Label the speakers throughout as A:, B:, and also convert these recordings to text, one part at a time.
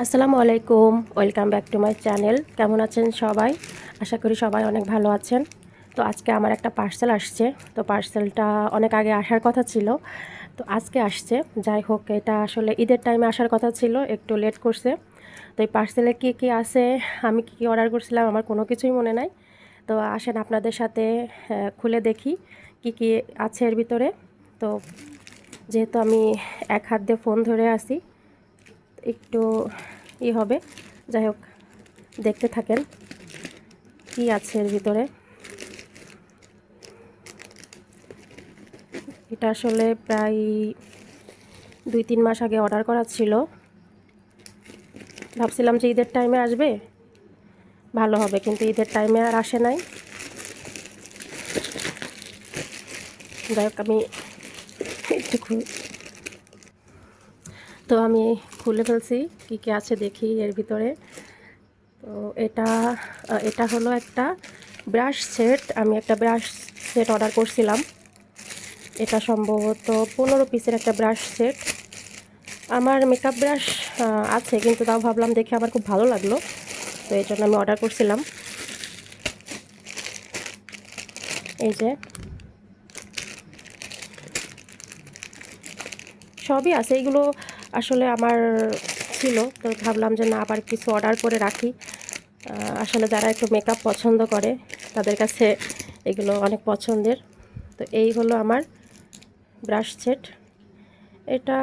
A: আসসালামু আলাইকুম, welcome back to my channel. কেমন আছেন সবাই? আশা করি সবাই অনেক ভালো আছেন। তো আজকে আমার একটা পার্সেল আসছে। তো পার্সেলটা অনেক আগে আসার কথা ছিল, তো আজকে আসছে। যাই হোক, এটা আসলে ঈদের টাইমে আসার কথা ছিল, একটু লেট করছে। তো এই পার্সেলে কী কী আছে, আমি কী কী অর্ডার করছিলাম, আমার কোনো কিছুই মনে নাই। তো আসেন আপনাদের সাথে খুলে দেখি কী কী আছে এর ভিতরে। তো যেহেতু আমি এক হাত দিয়ে ফোন ধরে আছি, একটু হবে। যাই হোক, দেখতে থাকেন কি আছে এর ভিতরে। এটা আসলে প্রায় 2-3 মাস আগে অর্ডার করা ছিল। ভাবছিলাম যে ঈদের টাইমে আসবে, ভালো হবে, কিন্তু ঈদের টাইমে আর আসে নাই। যাই হোক, আমি একটু আমি খুলে ফেলছি কী কী আছে দেখি এর ভিতরে। তো এটা হলো একটা ব্রাশ সেট। আমি একটা ব্রাশ সেট অর্ডার করছিলাম। এটা সম্ভবত 15 পিসের একটা ব্রাশ সেট। আমার মেকআপ ব্রাশ আছে, কিন্তু তাও ভাবলাম দেখে আমার খুব ভালো লাগলো, তো এই জন্য আমি অর্ডার করছিলাম। এই যে সবই আছে, এইগুলো আসলে আমার ছিল, তো ভাবলাম যে না, আবার কিছু অর্ডার করে রাখি। আসলে যারা একটু মেকআপ পছন্দ করে তাদের কাছে এগুলো অনেক পছন্দের। তো এই হলো আমার ব্রাশ সেট। এটা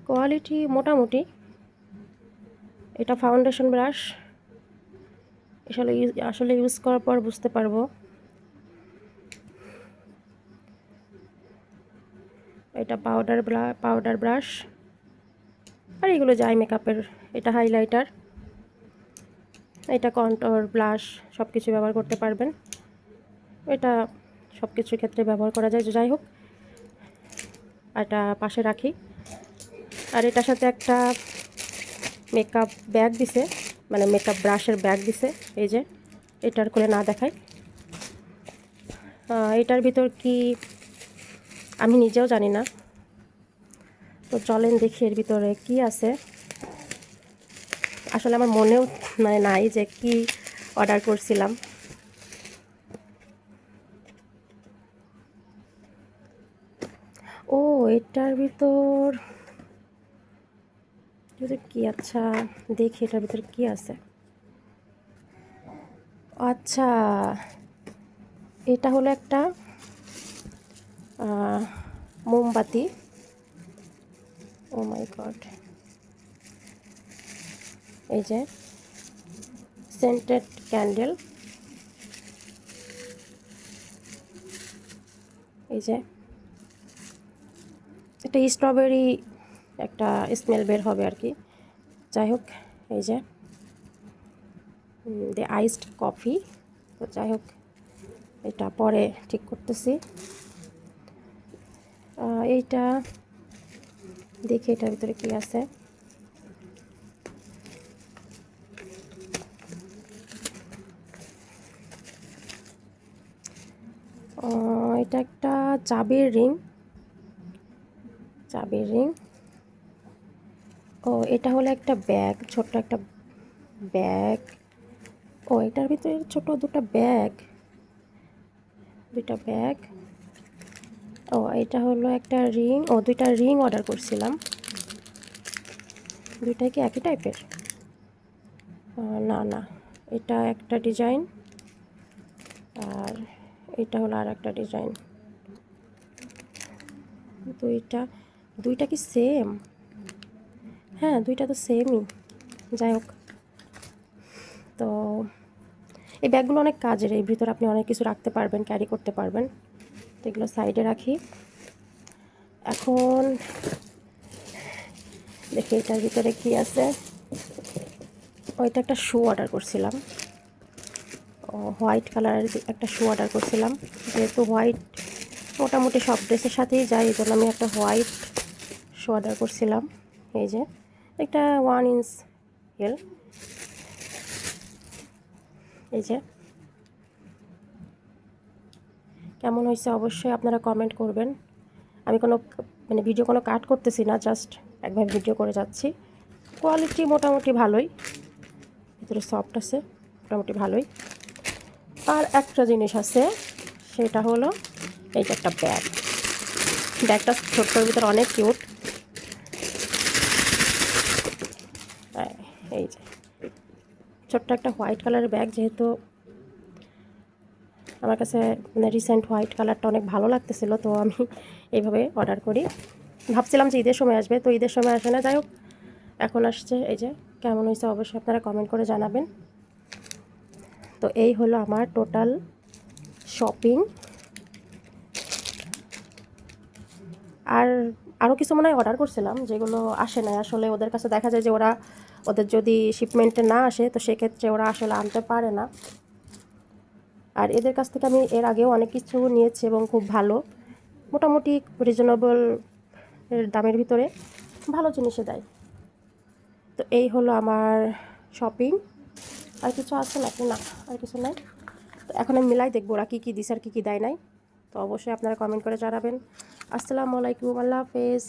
A: কোয়ালিটি মোটামুটি। এটা ফাউন্ডেশন ব্রাশ। আসলে ইউজ করার পর বুঝতে পারবো। এটা পাউডার ব্রাশ। আর এগুলো যাই মেকআপের। এটা হাইলাইটার, এটা কন্ট্রোর, ব্লাশ সব কিছু ব্যবহার করতে পারবেন। এটা সব কিছুর ক্ষেত্রে ব্যবহার করা যায়। যাই হোক, এটা পাশে রাখি। আর এটার সাথে একটা মেকআপ ব্যাগ দিছে, মানে মেকআপ ব্রাশের ব্যাগ দিছে। এই যে, এটার করে না দেখাই। এটার ভিতর কি আমি নিজেও জানি না, তো চলেন দেখি এর ভিতরে কি আছে। আসলে আমার মনেও নাই যে কি অর্ডার করছিলাম। ও, এটার ভিতর কি, আচ্ছা দেখি এটার ভিতর কি আছে। আচ্ছা, এটা হলো একটা মোমবাতি। ও মাই গড, এই যে সেন্টেড ক্যান্ডেল। এই যে এটা স্ট্রবেরি একটা স্মেল বের হবে আর কি। যাই হোক, এই যে দ্য আইসড কফি। তো যাই হোক, এটা পরে ঠিক করতেছি। এইটা দেখি এটার ভিতরে কি আছে। এটা একটা চাবির রিং। ও, এটা হলো একটা ব্যাগ, ছোট্ট একটা ব্যাগ। ও, এটার ভিতরে ছোট দুইটা ব্যাগ। ও, এটা হলো একটা রিং। ও, দুইটা রিং অর্ডার করছিলাম। দুইটাই কি একই টাইপের? না না, এটা একটা ডিজাইন, আর এটা হলো আর একটা ডিজাইন। দুইটা দুইটা কি সেম? হ্যাঁ, দুইটা তো সেমই। যাই হোক, তো এই ব্যাগগুলো অনেক কাজের। এই ভিতরে আপনি অনেক কিছু রাখতে পারবেন, ক্যারি করতে পারবেন। তো এগুলো সাইডে রাখি। এখন দেখি এটার ভিতরে কি আছে। ওইটা একটা শু অর্ডার করছিলাম। হোয়াইট কালারের একটা শু অর্ডার করছিলাম। যেহেতু হোয়াইট মোটামুটি সব ড্রেসের সাথেই যায়, এই জন্য আমি একটা হোয়াইট শু অর্ডার করছিলাম। এই যে একটা 1 ইঞ্চ হিল। এই যে, কেমন হয়েছে অবশ্যই আপনারা কমেন্ট করবেন। আমি কোনো ভিডিও কাট করতেছি না, জাস্ট একভাবে ভিডিও করে যাচ্ছি। কোয়ালিটি মোটামুটি ভালোই, ভিতরে সফট আছে, মোটামুটি ভালোই। আর একটা জিনিস আছে, সেটা হলো এই যে একটা ব্যাগ। ব্যাগটা ছোট্টর ভিতরে অনেক কিউট। এই যে ছোট্ট একটা হোয়াইট কালারের ব্যাগ, যেহেতু আমার কাছে মানে রিসেন্ট হোয়াইট কালারটা অনেক ভালো লাগতেছিল, তো আমি এইভাবে অর্ডার করি। ভাবছিলাম যে ঈদের সময় আসবে, তো ঈদের সময় আসে না, যাই হোক এখন আসছে। এই যে কেমন হয়েছে অবশ্যই আপনারা কমেন্ট করে জানাবেন। তো এই হলো আমার টোটাল শপিং। আর আরও কিছু মনে হয় অর্ডার করছিলাম, যেগুলো আসে না। আসলে ওদের কাছে দেখা যায় যে ওদের যদি শিপমেন্টে না আসে, তো সেক্ষেত্রে ওরা আসলে আনতে পারে না। আর এদের কাছ থেকে আমি এর আগেও অনেক কিছু নিয়েছি এবং খুব ভালো, মোটামুটি রিজনেবল দামের ভিতরে ভালো জিনিসে দেয়। তো এই হলো আমার শপিং। আর কিছু আছে নাকি? না, আর কিছু নাই। তো এখন আমি মিলাই দেখবো ওরা কী কী দিছে আর কী কী দেয় নাই। তো অবশ্যই আপনারা কমেন্ট করে জানাবেন। আসসালামু আলাইকুম, আল্লাহ হাফেজ।